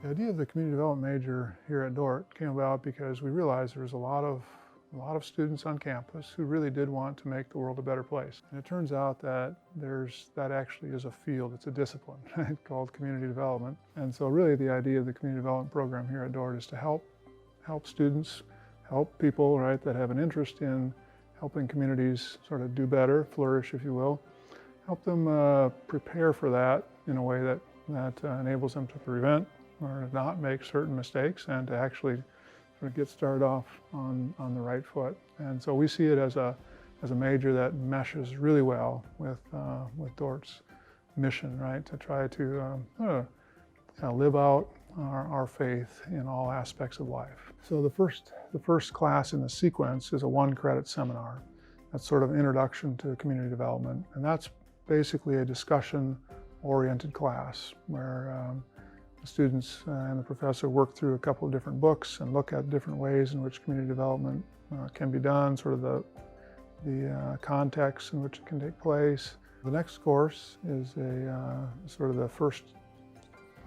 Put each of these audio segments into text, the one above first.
The idea of the community development major here at Dordt came about because we realized there was a lot of students on campus who really did want to make the world a better place. And it turns out that that actually is a field, it's a discipline called community development. And so really the idea of the community development program here at Dordt is to help students, help people, right, that have an interest in helping communities sort of do better, flourish, if you will. Help them prepare for that in a way that enables them to prevent or not make certain mistakes and to actually sort of get started off on the right foot. And so we see it as a major that meshes really well with Dordt's mission, right? To try to kind of live out our faith in all aspects of life. So the first class in the sequence is a 1-credit seminar. That's sort of introduction to community development, and that's basically a discussion-oriented class where the students and the professor work through a couple of different books and look at different ways in which community development can be done, sort of the context in which it can take place. The next course is sort of the first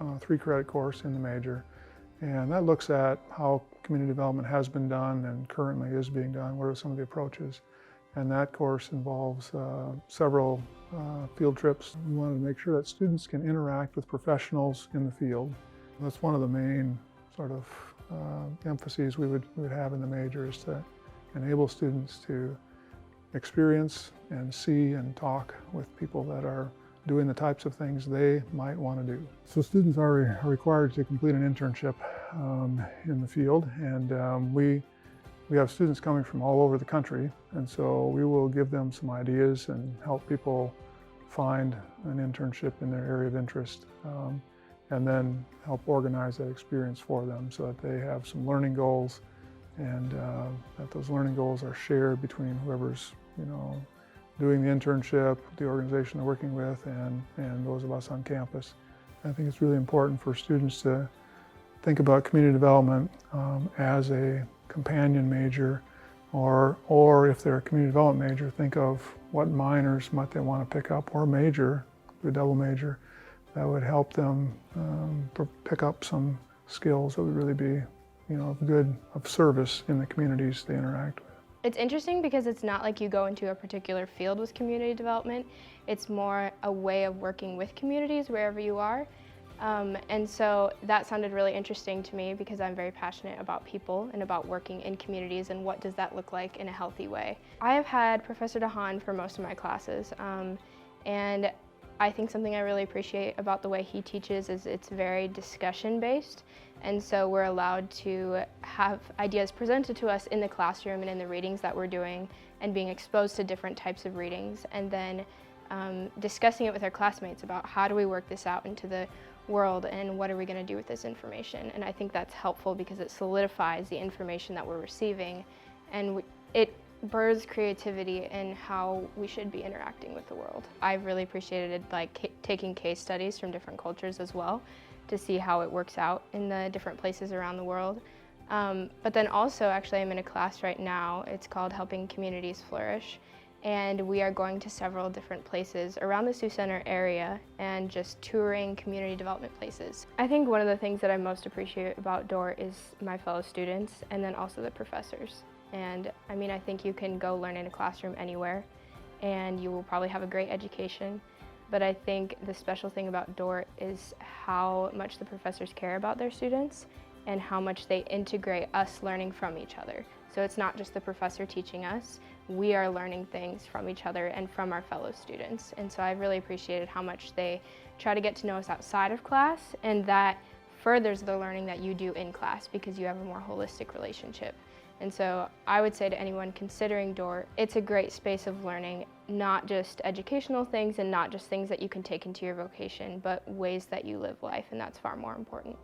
3-credit course in the major, and that looks at how community development has been done and currently is being done. What are some of the approaches? And that course involves several field trips. We wanted to make sure that students can interact with professionals in the field. That's one of the main sort of emphases we would have in the major, is to enable students to experience and see and talk with people that are doing the types of things they might want to do. So students are required to complete an internship in the field, and we have students coming from all over the country, and so we will give them some ideas and help people find an internship in their area of interest, and then help organize that experience for them so that they have some learning goals, and that those learning goals are shared between whoever's doing the internship, the organization they're working with, and those of us on campus. I think it's really important for students to think about community development as a companion major, or if they're a community development major, think of what minors might they want to pick up, or major, a double major, that would help them pick up some skills that would really be of service in the communities they interact with. It's interesting because it's not like you go into a particular field with community development. It's more a way of working with communities wherever you are. And so that sounded really interesting to me because I'm very passionate about people and about working in communities and what does that look like in a healthy way. I have had Professor DeHaan for most of my classes, and I think something I really appreciate about the way he teaches is it's very discussion-based, and so we're allowed to have ideas presented to us in the classroom and in the readings that we're doing and being exposed to different types of readings, and then discussing it with our classmates about how do we work this out into the world and what are we going to do with this information. And I think that's helpful because it solidifies the information that we're receiving, and it births creativity in how we should be interacting with the world. I've really appreciated taking case studies from different cultures as well to see how it works out in the different places around the world. But then also, actually, I'm in a class right now. It's called Helping Communities Flourish. And we are going to several different places around the Sioux Center area and just touring community development places. I think one of the things that I most appreciate about Dordt is my fellow students and then also the professors. And I mean, I think you can go learn in a classroom anywhere and you will probably have a great education. But I think the special thing about Dordt is how much the professors care about their students and how much they integrate us learning from each other. So it's not just the professor teaching us, we are learning things from each other and from our fellow students. And so I've really appreciated how much they try to get to know us outside of class, and that furthers the learning that you do in class because you have a more holistic relationship. And so I would say to anyone considering Dordt, it's a great space of learning, not just educational things and not just things that you can take into your vocation, but ways that you live life, and that's far more important.